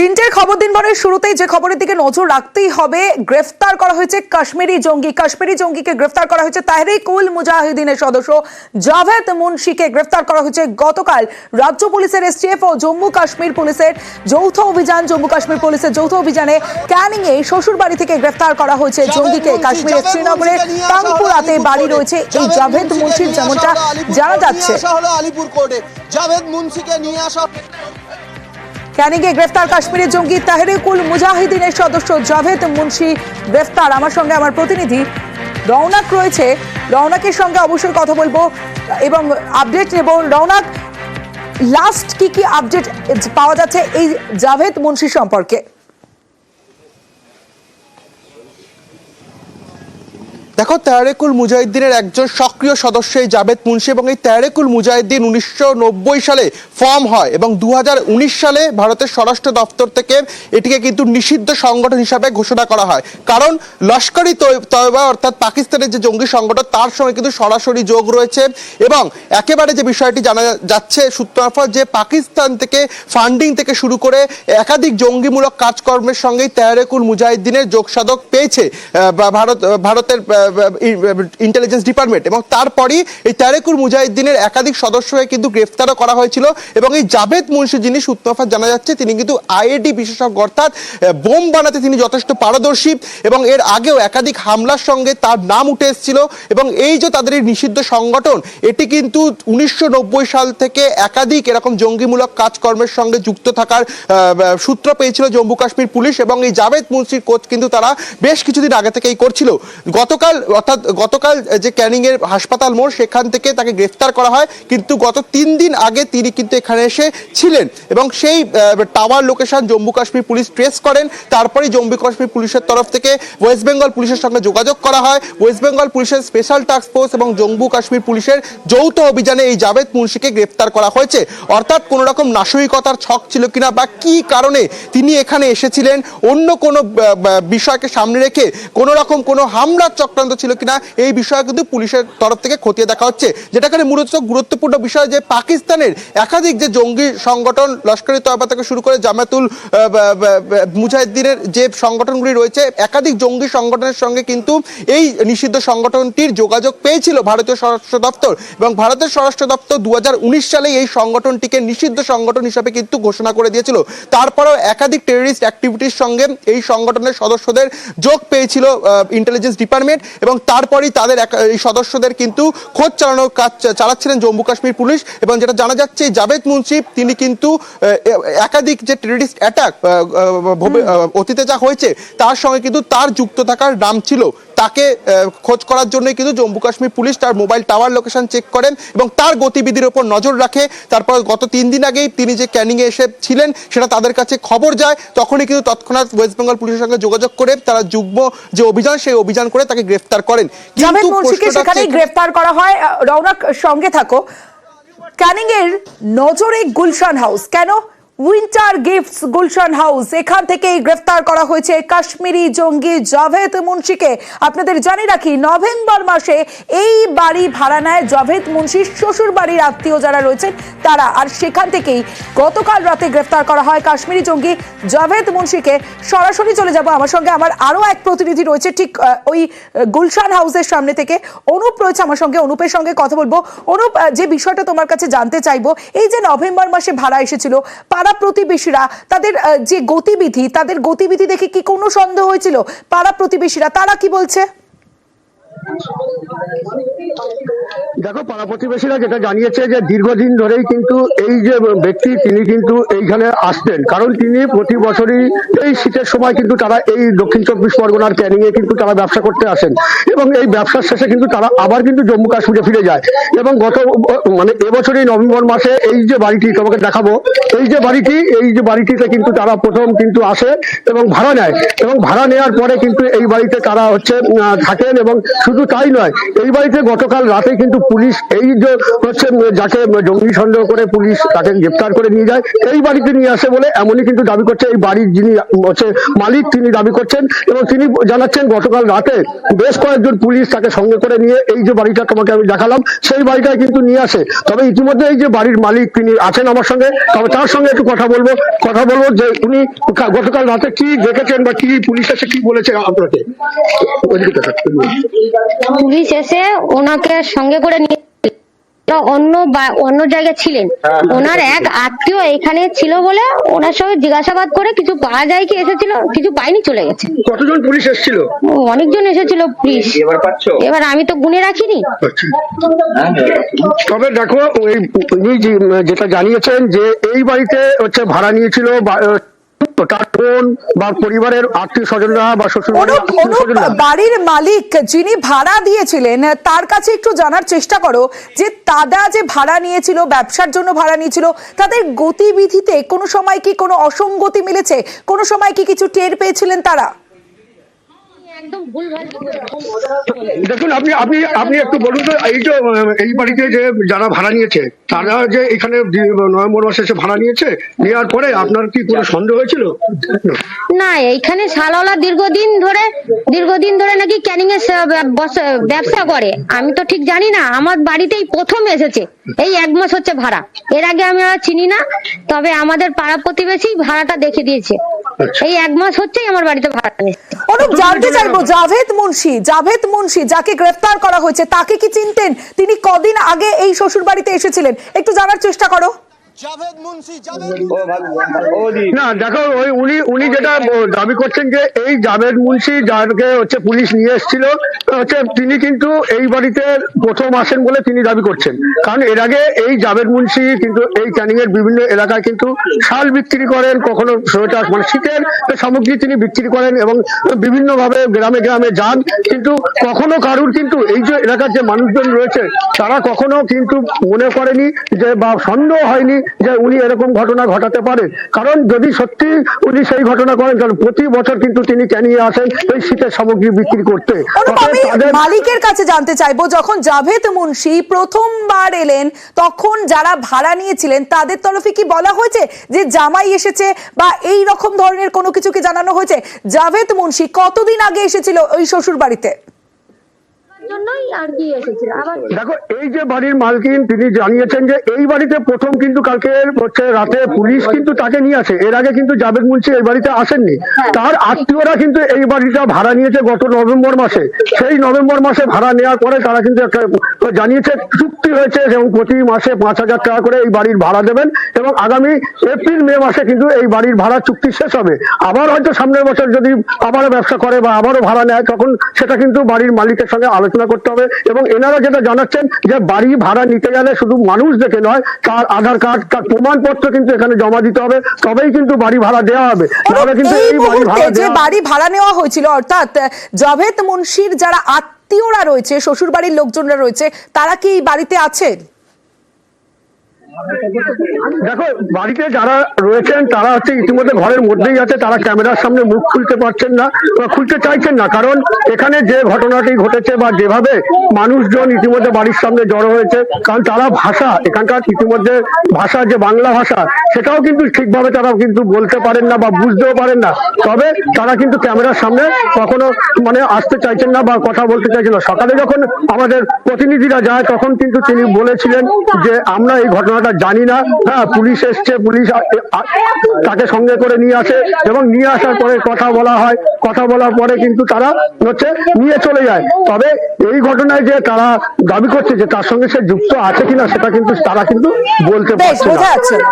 তিনটের খবর দিনভরের শুরুতেই যে খবরের দিকে নজর রাখতেই হবে, গ্রেফতার করা হয়েছে কাশ্মীরি জঙ্গিকে গ্রেফতার করা হয়েছে। তাহরিকুল মুজাহিদিনের সদস্য জাভেদ মুন্সিকে গ্রেফতার করা হয়েছে গতকাল। রাজ্য পুলিশের এসটিএফ ও জম্মু কাশ্মীর পুলিশের যৌথ অভিযানে ক্যানিং এ শ্বশুর বাড়ি থেকে গ্রেফতার করা হয়েছে জঙ্গিকে। কাশ্মীরের শ্রীনগরের তাংপুরাতে বাড়ি রয়েছে এই জাভেদ মুন্সির, যেমনটা জানা যাচ্ছে। আলিপুর কোর্টে জাভেদ মুন্সিকে নিয়ে আসা ক্যানিংয়ে গ্রেফতার কাশ্মীরের জঙ্গি তাহরিকুল মুজাহিদিনের সদস্য জাভেদ মুন্সি গ্রেফতার। আমার সঙ্গে আমার প্রতিনিধি রৌনক রয়েছে, রৌনকের সঙ্গে অবশ্যই কথা বলবো এবং আপডেট নেব। রৌনক, লাস্ট কি আপডেট পাওয়া যাচ্ছে এই জাভেদ মুন্সি সম্পর্কে? দেখো, তাহরিকুল মুজাহিদিনের একজন সক্রিয় সদস্য এই জাভেদ মুন্সি, এবং এই তাহরিকুল মুজাহিদিন 1990 সালে ফর্ম হয় এবং 2019 সালে ভারতের স্বরাষ্ট্র দপ্তর থেকে এটিকে কিন্তু নিষিদ্ধ সংগঠন হিসাবে ঘোষণা করা হয়। কারণ লস্কর ই তয়বা অর্থাৎ পাকিস্তানের যে জঙ্গি সংগঠন তার সঙ্গে কিন্তু সরাসরি যোগ রয়েছে। এবং একেবারে যে বিষয়টি জানা যাচ্ছে সূত্র মারফত, যে পাকিস্তান থেকে ফান্ডিং থেকে শুরু করে একাধিক জঙ্গিমূলক কাজকর্মের সঙ্গেই তাহরিকুল মুজাহিদিনের যোগসাধক পেয়েছে ভারতের ইন্টেলিজেন্স ডিপার্টমেন্ট। এবং তারপরই এই তাহরিকুল মুজাহিদিনের একাধিক সদস্যকে কিন্তু গ্রেফতারও করা হয়েছিল। এবং এই জাভেদ মুন্সি, যিনি সূত্রমারফত জানা যাচ্ছে তিনি কিন্তু আইএডি বিশেষজ্ঞ, অর্থাৎ বোম বানাতে তিনি যথেষ্ট পারদর্শী, এবং এর আগেও একাধিক হামলার সঙ্গে তার নাম উঠে এসেছিল। এবং এই যে তাদের নিষিদ্ধ সংগঠন, এটি কিন্তু 1990 সাল থেকে একাধিক এরকম জঙ্গিমূলক কাজকর্মের সঙ্গে যুক্ত থাকার সূত্র পেয়েছিল জম্মু কাশ্মীর পুলিশ। এবং এই জাভেদ মুন্সির কোচ কিন্তু তারা বেশ কিছুদিন আগে থেকেই করছিল। গতকাল যে ক্যানিং এর হাসপাতাল মোড়, সেখান থেকে তাকে গ্রেফতার করা হয়, কিন্তু গত 3 দিন আগে তিনি কিন্তু এখানে এসে ছিলেন এবং সেই tower location Jammu Kashmir police trace করেন। তারপরে জম্মু কাশ্মীর পুলিশের তরফ থেকে ওয়েস্ট বেঙ্গল পুলিশের সঙ্গে যোগাযোগ করা হয়। ওয়েস্ট বেঙ্গল পুলিশের স্পেশাল টাস্ক ফোর্স এবং জম্মু কাশ্মীর পুলিশের যৌথ অভিযানে এই জাভেদ মুন্সিকে গ্রেফতার করা হয়েছে। অর্থাৎ কোন রকম নাশকতার ছক ছিল কিনা বা কি কারণে তিনি এখানে এসেছিলেন, অন্য কোনো বিষয়কে সামনে রেখে কোন রকম কোনো হামলার চক্রান্ত ছিল কিনা, এই বিষয়ে কিন্তু পুলিশের তরফ থেকে খতিয়ে দেখা হচ্ছে। যেটা এখানে মূলত গুরুত্বপূর্ণ বিষয়, যে পাকিস্তানের একাধিক যে জঙ্গি সংগঠন লস্কর ই তয়বা থেকে শুরু করে জামাতুল মুজাহিদিনের যে সংগঠনগুলি রয়েছে, একাধিক জঙ্গি সংগঠনের সঙ্গে কিন্তু এই নিষিদ্ধ সংগঠনটির যোগাযোগ পেয়েছিল ভারতীয় স্বরাষ্ট্র দপ্তর। এবং ভারতের স্বরাষ্ট্র দপ্তর 2019 সালে এই সংগঠনটিকে নিষিদ্ধ সংগঠন হিসাবে কিন্তু ঘোষণা করে দিয়েছিল। তারপরেও একাধিক টেররিস্ট অ্যাক্টিভিটির সঙ্গে এই সংগঠনের সদস্যদের যোগ পেয়েছিল ইন্টেলিজেন্স ডিপার্টমেন্ট। এবং তারপরেই তাদের এই সদস্যদের কিন্তু খোঁজ চালানোর কাজ চালাচ্ছিলেন জম্মু কাশ্মীর পুলিশ। এবং যেটা জানা যাচ্ছে, জাভেদ মুন্সি তিনি কিন্তু একাধিক যে টেররিস্ট অ্যাটাক অতীতে যা হয়েছে তার সঙ্গে কিন্তু তার যুক্ত থাকার নাম ছিল। তাকে খোঁজ করার জন্য কিন্তু জম্মু কাশ্মীর পুলিশ তার মোবাইল টাওয়ার লোকেশন চেক করেন এবং তার গতিবিধির উপর নজর রাখে। তারপর গত 3 দিন আগেই তিনি যে ক্যানিংয়ে এসেছিলেন সেটা তাদের কাছে খবর যায়, তখনই কিন্তু তৎক্ষণাৎ ওয়েস্ট বেঙ্গল পুলিশের সঙ্গে যোগাযোগ করে তারা যুগ্ম যে অভিযান, সেই অভিযান করে তাকে গ্রেফতার করেন। জাভেদ মুন্সিকে সেখানেই গ্রেফতার করা হয়। রৌনক, সঙ্গে থাকো। ক্যানিং এর নজরে গুলশান হাউস, কেন উইন্টার গিফটস গুলশান হাউস, এখান থেকেই গ্রেফতার করা হয়েছে কাশ্মীরি জঙ্গি জাভেদ মুন্সিকে। আপনাদের জানিয়ে রাখি, নভেম্বর মাসে এই বাড়ি ভাড়া নেয় জাভেদ মুন্সির শ্বশুর বাড়ির আত্মীয় যারা রয়েছেন তারা, আর সেখান থেকেই গতকাল রাতে গ্রেফতার করা হয় কাশ্মীরি জঙ্গি জাভেদ মুন্সিকে। সরাসরি চলে যাব, আমার সঙ্গে আমার আরো এক প্রতিনিধি রয়েছে ঠিক ওই গুলশান হাউসের সামনে থেকে, অনুপ রয়েছে আমার সঙ্গে। অনুপের সঙ্গে কথা বলবো। অনুপ, যে বিষয়টা তোমার কাছে জানতে চাইবো, এই যে নভেম্বর মাসে ভাড়া এসেছিল, পাড়া প্রতিবেশীরা তাদের যে গতিবিধি দেখে কি কোনো সন্দেহ হয়েছিল? পাড়া প্রতিবেশীরা তারা কি বলছে? দেখো, পাড়া প্রতিবেশীরা যেটা জানিয়েছে যে দীর্ঘদিন ধরেই কিন্তু এই যে ব্যক্তি তিনি কিন্তু এইখানে আসতেন, কারণ তিনি প্রতি বছরই এই শীতের সময় কিন্তু তারা এই দক্ষিণ 24 পরগনার ক্যানিং এ কিন্তু তারা ব্যবসা করতে আসেন এবং এই ব্যবসার শেষে কিন্তু তারা আবার কিন্তু জম্মু কাশ্মীরে ফিরে যায়। এবং গত এবছরই নভেম্বর মাসে এই যে বাড়িটি তোমাকে দেখাবো, এই যে বাড়িটিতে কিন্তু তারা প্রথম কিন্তু আসে এবং ভাড়া নেয়, এবং ভাড়া নেওয়ার পরে কিন্তু এই বাড়িতে তারা থাকেন এবং শুধু শুধু তাই নয়, এই বাড়িতে গতকাল রাতে কিন্তু পুলিশ এই যে হচ্ছে যাকে জঙ্গি সন্দেহ করে পুলিশ তাকে গ্রেপ্তার করে নিয়ে যায়, এই বাড়িতে নিয়ে আসে বলে এমনই কিন্তু দাবি করছে এই বাড়ির যিনি হচ্ছে মালিক, তিনি দাবি করছেন এবং তিনি জানাচ্ছেন গতকাল রাতে বেশ কয়েকজন পুলিশ তাকে সঙ্গে করে নিয়ে এই যে বাড়িটা তোমাকে আমি দেখালাম সেই বাড়িটায় কিন্তু নিয়ে আসে। তবে ইতিমধ্যে এই যে বাড়ির মালিক তিনি আছেন আমার সঙ্গে, তবে তার সঙ্গে একটু কথা বলবো যে উনি গতকাল রাতে কি দেখেছেন বা কি পুলিশ এসে কি বলেছে আপনাকে। পুলিশ এসে ওনাকে সঙ্গে করে নিয়ে অন্য জায়গায় ছিলেন, ওনার এক আত্মীয় এখানে ছিল বলে ওনার সঙ্গে জিজ্ঞাসাবাদ করে কিছু পাওয়া যায় কি এসেছিল, কিছু পাইনি, চলে গেছে। কতজন পুলিশ এসেছিল? অনেকজন এসেছিল পুলিশ, এবার আমি তো গুনে রাখিনি। তবে দেখো উনি যেটা জানিয়েছেন যে এই বাড়িতে হচ্ছে ভাড়া নিয়েছিল তার বোন বা পরিবারের আত্মীয় স্বজনরা বা শ্বশুর বাড়ির মালিক যিনি ভাড়া দিয়েছিলেন তার কাছে একটু জানার চেষ্টা করো যে দাদা যে ভাড়া নিয়েছিল, ব্যবসার জন্য ভাড়া নিয়েছিল, তাদের গতিবিধিতে কোনো সময় কি কোনো অসঙ্গতি মিলেছে, কোনো সময় কি কিছু টের পেয়েছিলেন তারা? দেখুন আপনি একটু বলুন তো, এই যে এই বাড়িতে যে যারা ভাড়া নিয়েছে তারা যে এখানে নভেম্বর মাসে এসে ভাড়া নিয়েছে, নেওয়ার পরে আপনার কি কোনো সন্দেহ হয়েছিল? না, এইখানে শালওয়ালা দীর্ঘদিন ধরে নাকি ক্যানিং এর ব্যবসা করে, আমি তো ঠিক জানি না। আমার বাড়িতেই প্রথম এসেছে, এই 1 মাস হচ্ছে ভাড়া, এর আগে আমি আর চিনি না। তবে আমাদের পাড়া প্রতিবেশী ভাড়াটা দেখে দিয়েছে, এই 1 মাস হচ্ছেই আমার বাড়িতে ভাড়া নিয়েছে। অনুপ, জানতে চাইবো জাভেদ মুন্সি যাকে গ্রেফতার করা হয়েছে তাকে কি চিনতেন? তিনি কদিন আগে এই শ্বশুর বাড়িতে এসেছিলেন, একটু জানার চেষ্টা করো। না দেখো, উনি যেটা দাবি করছেন যে এই জাভেদ মুন্সি যাকে হচ্ছে পুলিশ নিয়ে এসেছিল হচ্ছে তিনি কিন্তু এই বাড়িতে প্রথম আসেন বলে তিনি দাবি করছেন। কারণ এর আগে এই জাভেদ মুন্সি কিন্তু এই ক্যানিং এর বিভিন্ন এলাকায় কিন্তু শাল বিক্রি করেন, কখনো সোয়েটার মানে শীতের সামগ্রী তিনি বিক্রি করেন এবং বিভিন্ন ভাবে গ্রামে গ্রামে যান, কিন্তু কখনো কারুর কিন্তু এই যে এলাকার যে মানুষজন রয়েছে তারা কখনো কিন্তু মনে করেনি যে বা সন্দেহ হয়নি যে উনি এরকম ঘটনা ঘটাতে পারে। কারণ যদি সত্যি উনি সেই ঘটনা করেন, কারণ প্রতি বছর কিন্তু তিনি ক্যানিংয়ে আসেন এই শীতের সামগ্রী বিক্রি করতে। মালিকের কাছে জানতে চাইবো, যখন জাভেদ মুন্সি প্রথমবার এলেন তখন যারা ভাড়া নিয়েছিলেন তাদের তরফে কি বলা হয়েছে যে জামাই এসেছে বা এই রকম ধরনের কোনো কিছু কি জানানো হয়েছে? জাভেদ মুন্সি কতদিন আগে এসেছিল ওই শ্বশুর বাড়িতে? দেখো, এই যে বাড়ির মালকিন তিনি জানিয়েছেন যে এই বাড়িতে প্রথম কিন্তু কালকে হচ্ছে রাতে পুলিশ কিন্তু তাকে নিয়ে আসে। এর আগে কিন্তু জাভেদ মুন্সি এই বাড়িতে আসেননি, তার আত্মীয়রা কিন্তু এই বাড়িটা ভাড়া নিয়েছে গত নভেম্বর মাসে। সেই নভেম্বর মাসে ভাড়া নেওয়ার পরে তারা কিন্তু একটা জানিয়েছে চুক্তি হয়েছে এবং প্রতি মাসে 5,000 টাকা করে এই বাড়ির ভাড়া দেবেন এবং আগামী এপ্রিল মে মাসে কিন্তু এই বাড়ির ভাড়া চুক্তি শেষ হবে। আবার হয়তো সামনের বছর যদি আবারও ব্যবসা করে বা আবারও ভাড়া নেয় তখন সেটা কিন্তু বাড়ির মালিকের সঙ্গে আলোচনা করতে হবে। এবং এনারা যেটা জানাচ্ছেন যে বাড়ি ভাড়া নিতে গেলে শুধু মানুষ দেখে নয়, তার আধার কার্ড, তার প্রমাণপত্র কিন্তু এখানে জমা দিতে হবে, তবেই কিন্তু বাড়ি ভাড়া দেওয়া হবে। কিন্তু এই বাড়ি ভাড়া নেওয়া হয়েছিল, অর্থাৎ জাভেদ মুন্সির যারা আত্মীয়রা রয়েছে, শ্বশুর বাড়ির লোকজনরা রয়েছে, তারা কি বাড়িতে আছেন? দেখো, বাড়িতে যারা রয়েছেন তারা হচ্ছে ইতিমধ্যে ঘরের মধ্যেই আছে, তারা ক্যামেরার সামনে মুখ খুলতে পারছেন না বা খুলতে চাইছেন না। কারণ এখানে যে ঘটনাটি ঘটেছে বা যেভাবে মানুষজন ইতিমধ্যে বাড়ির সামনে জড়ো হয়েছে, কারণ তারা ভাষা এখানকার ইতিমধ্যে ভাষা যে বাংলা ভাষা সেটাও কিন্তু ঠিকভাবে তারা কিন্তু বলতে পারেন না বা বুঝতেও পারেন না। তবে তারা কিন্তু ক্যামেরার সামনে কখনো মানে আসতে চাইছেন না বা কথা বলতে চাইছেন না। সকালে যখন আমাদের প্রতিনিধিরা যায় তখন কিন্তু তিনি বলেছিলেন যে আমরা এই ঘটনাটা জানি না, হ্যাঁ পুলিশ এসছে, পুলিশ তাকে সঙ্গে করে নিয়ে আসে এবং নিয়ে আসার পরে কথা বলা হয়, কথা বলার পরে কিন্তু তারা হচ্ছে নিয়ে চলে যায়। তবে এই ঘটনায় যে তারা দাবি করছে যে তার সঙ্গে সে যুক্ত আছে কিনা সেটা কিন্তু তারা কিন্তু বলতে পারছে না।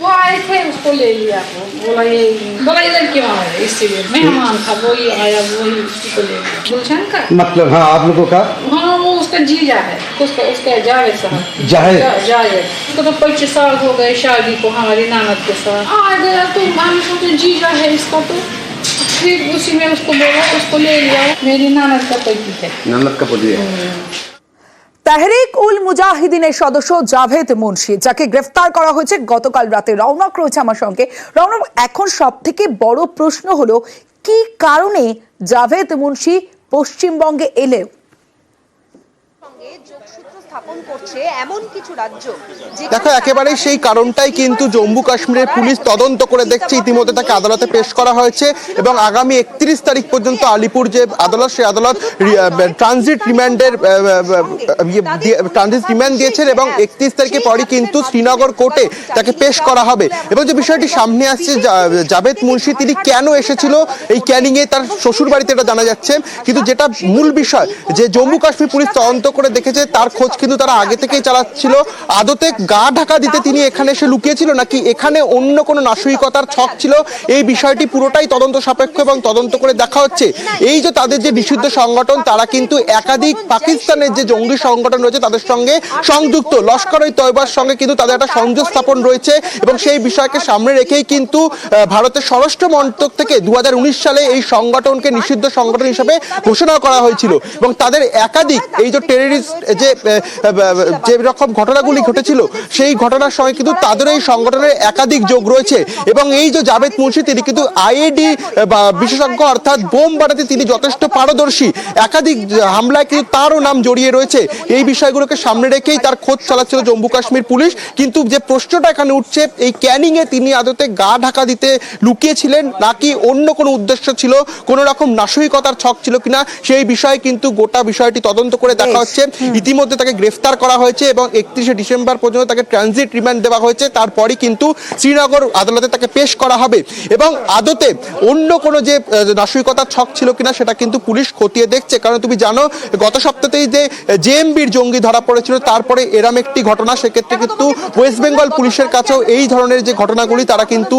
वो आए थे, उसको ले लिया, बोला ये लड़की वहाँ है, इसीलिए मेहमान था, वही आया, वही उसी को ले लिया। गुलशन का मतलब हाँ आप लोगों का हाँ, वो उसका जीजा है, उसका जावेद साहब, जावेद उसको तो 25 साल हो गए शादी को हमारी ननद के साथ। आ गया तो हम सोचे जीजा है इसका, तो फिर उसी में उसको बोला, उसको ले लिया। मेरी ननद का पति है, नमक का पुलिया। তাহরিক উল মুজাহিদিনের সদস্য জাভেদ মুন্সি, যাকে গ্রেফতার করা হয়েছে গতকাল রাতে। রৌনক রয়েছে আমার সঙ্গে। রৌনক, এখন সব থেকে বড় প্রশ্ন হলো কি কারণে জাভেদ মুন্সি পশ্চিমবঙ্গে এলেও স্থাপন করছে এমন কিছু রাজ্য। দেখো, একেবারে সেই কারণটাই কিন্তু জম্মু কাশ্মীরের পুলিশ তদন্ত করে দেখছে। ইতিমধ্যে তাকে আদালতে পেশ করা হয়েছে এবং আগামী 31 তারিখ পর্যন্ত আলিপুর যে আদালত, সেই আদালত ট্রানজিট রিমান্ড দিয়েছেন এবং 31 তারিখে পরই কিন্তু শ্রীনগর কোর্টে তাকে পেশ করা হবে। এবং যে বিষয়টি সামনে আসছে, জাভেদ মুন্সি তিনি কেন এসেছিল এই ক্যানিং এ, তার শ্বশুর বাড়িতে এটা জানা যাচ্ছে। কিন্তু যেটা মূল বিষয়, যে জম্মু কাশ্মীর পুলিশ তদন্ত করে দেখেছে তার খোঁজ কিন্তু তারা আগে থেকেই চালাচ্ছিল। আদতে গা ঢাকা দিতে তিনি এখানে এসে লুকিয়েছিল নাকি এখানে অন্য কোনো নাশরিকতার ছক ছিল, এই বিষয়টি পুরোটাই তদন্ত সাপেক্ষ এবং তদন্ত করে দেখা হচ্ছে। এই যে তাদের যে নিষিদ্ধ সংগঠন, তারা কিন্তু একাধিক পাকিস্তানের যে জঙ্গি সংগঠন রয়েছে তাদের সঙ্গে সংযুক্ত। লস্কর-ই-তয়বার সঙ্গে কিন্তু তাদের একটা সংযোগ স্থাপন রয়েছে এবং সেই বিষয়কে সামনে রেখেই কিন্তু ভারতের স্বরাষ্ট্র মন্ত্রক থেকে 2019 সালে এই সংগঠনকে নিষিদ্ধ সংগঠন হিসেবে ঘোষণা করা হয়েছিল এবং তাদের একাধিক এই যে টেররিস্ট যে রকম ঘটনাগুলি ঘটেছিল, সেই ঘটনার সঙ্গে কিন্তু তাদের এই সংগঠনের একাধিক যোগ রয়েছে। এবং এই যে জাভেদ মুন্সি, তিনি কিন্তু আইইডি বিশেষজ্ঞ, অর্থাৎ বোম বানাতে তিনি যথেষ্ট পারদর্শী। একাধিক হামলায় কিন্তু তারও নাম জড়িয়ে রয়েছে। এই বিষয়গুলোকে সামনে রেখেই তার খোঁজ চালাচ্ছিল জম্মু কাশ্মীর পুলিশ। কিন্তু যে প্রশ্নটা এখানে উঠছে, এই ক্যানিং এ তিনি আদতে গা ঢাকা দিতে লুকিয়েছিলেন নাকি অন্য কোনো উদ্দেশ্য ছিল, কোনো রকম নাশরিকতার ছক ছিল কিনা, সেই বিষয়ে কিন্তু গোটা বিষয়টি তদন্ত করে দেখা হচ্ছে। ইতিমধ্যে তাকে গ্রেফতার করা হয়েছে এবং 31শে ডিসেম্বর পর্যন্ত তাকে ট্রানজিট রিমান্ড দেওয়া হয়েছে। তারপরই কিন্তু শ্রীনগর আদালতে তাকে পেশ করা হবে এবং আদতে অন্য কোনো যে নাশরিকতার ছক ছিল কিনা সেটা কিন্তু পুলিশ খতিয়ে দেখছে। কারণ তুমি জানো, গত সপ্তাহেই যে জেএমবির জঙ্গি ধরা পড়েছিল, তারপরে এরম একটি ঘটনা, সেক্ষেত্রে কিন্তু ওয়েস্ট বেঙ্গল পুলিশের কাছেও এই ধরনের যে ঘটনাগুলি তারা কিন্তু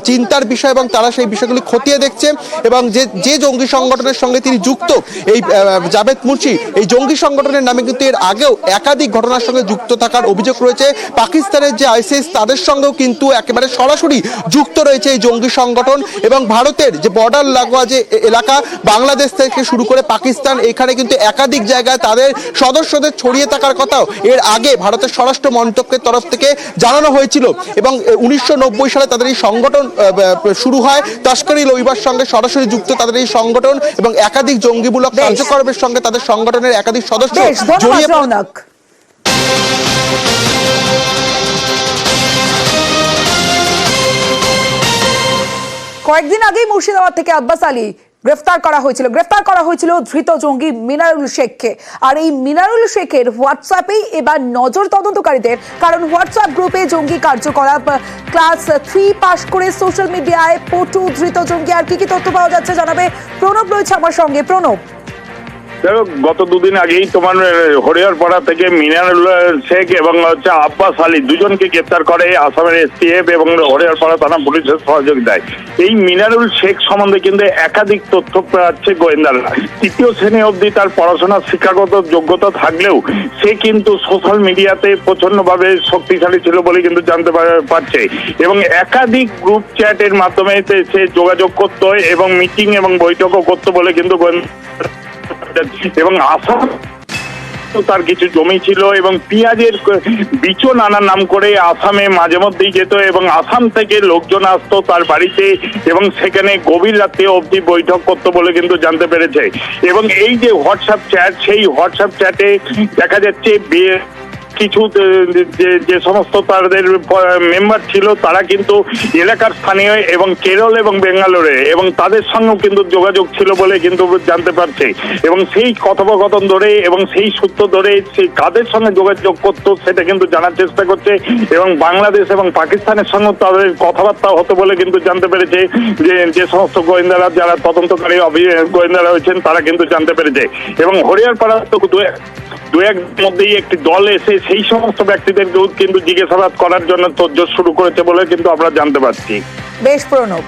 চিন্তার বিষয় এবং তারা সেই বিষয়গুলি খতিয়ে দেখছে। এবং যে জঙ্গি সংগঠনের সঙ্গে তিনি যুক্ত, এই জাভেদ মুন্সি, এই জঙ্গি সংগঠনের নামে কিন্তু এর আগেও একাধিক ঘটনার সঙ্গে যুক্ত থাকার অভিযোগ রয়েছে। পাকিস্তানের যে আইসিস, তাদের সঙ্গেও কিন্তু একেবারে সরাসরি যুক্ত রয়েছে এই জঙ্গি সংগঠন। এবং ভারতের যে বর্ডার লাগোয়া যে এলাকা, বাংলাদেশ থেকে শুরু করে পাকিস্তান, এখানে কিন্তু একাধিক জায়গায় তাদের সদস্যদের ছড়িয়ে থাকার কথাও এর আগে ভারতের স্বরাষ্ট্র মন্ত্রকের তরফ থেকে জানানো হয়েছিল। এবং 1990 সালে তাদের এই সংগঠন শুরু হয়। লস্কর-ই-তয়বার সঙ্গে সরাসরি যুক্ত তাদের এই সংগঠন এবং একাধিক জঙ্গিমূলক কার্যক্রমের সঙ্গে তাদের সংগঠনের একাধিক সদস্য জড়িয়ে। কয়েকদিন আগেই মুর্শিদাবাদ থেকে আব্বাস আলী গ্রেফতার করা হয়েছিল ধৃত জঙ্গি মিনারুল শেখকে। আর এই মিনারুল শেখের হোয়াটসঅ্যাপেই এবার নজর তদন্তকারীদের, কারণ হোয়াটসঅ্যাপ গ্রুপে জঙ্গি কার্যকলাপ, ক্লাস 3 পাশ করে সোশ্যাল মিডিয়ায় পটু ধৃত জঙ্গি। আর কি তথ্য পাওয়া যাচ্ছে জানাবে প্রণব, রয়েছে আমার সঙ্গে। প্রণব, গত দুদিন আগেই তোমার হরিহরপাড়া থেকে মিনারুল শেখ এবং আব্বাস আলী দুজনকে গ্রেপ্তার করে আসামের এসটিএফ এবং হরিহরপাড়া থানা পুলিশের সহযোগিতায়। এই মিনারুল শেখ সম্বন্ধে কিন্তু একাধিক তথ্য পাচ্ছে গোয়েন্দারা। 3য় শ্রেণী অবধি তার পড়াশোনার শিক্ষাগত যোগ্যতা থাকলেও সে কিন্তু সোশ্যাল মিডিয়াতে প্রচন্ডভাবে শক্তিশালী ছিল বলে কিন্তু জানতে পারছে এবং একাধিক গ্রুপ চ্যাটের মাধ্যমে সে যোগাযোগ করতো এবং মিটিং এবং বৈঠকও করতো বলে কিন্তু এবং আসাম তার কিছু জমি ছিল এবং পেঁয়াজের বিচন আনার নাম করে আসামে মাঝে মধ্যেই যেত এবং আসাম থেকে লোকজন আসতো তার বাড়িতে এবং সেখানে গভীর রাতে অবধি বৈঠক করতো বলে কিন্তু জানতে পেরেছে। এবং এই যে হোয়াটসঅ্যাপ চ্যাট, সেই হোয়াটসঅ্যাপ চ্যাটে দেখা যাচ্ছে কিছু যে সমস্ত তাদের মেম্বার ছিল তারা কিন্তু এলাকার স্থানীয় এবং কেরল এবং বেঙ্গালোরে এবং তাদের সঙ্গেও কিন্তু যোগাযোগ ছিল বলে কিন্তু জানতে পারছে। এবং সেই কথোপকথন ধরে এবং সেই সূত্র ধরে সেই কাদের সঙ্গে যোগাযোগ করতো সেটা কিন্তু জানার চেষ্টা করছে এবং বাংলাদেশ এবং পাকিস্তানের সঙ্গে তাদের কথাবার্তা হতো বলে কিন্তু জানতে পেরেছে। যে সমস্ত গোয়েন্দারা, যারা তদন্তকারী গোয়েন্দারা হয়েছেন, তারা কিন্তু জানতে পেরেছে। এবং হরিহরপাড়া তো দু এক মধ্যেই একটি দল এসে সেই সমস্ত ব্যক্তিদেরকে কিন্তু জিজ্ঞাসাবাদ করার জন্য তোড়জোড় শুরু করেছে বলে কিন্তু আমরা জানতে পারছি। বেশ প্রণব।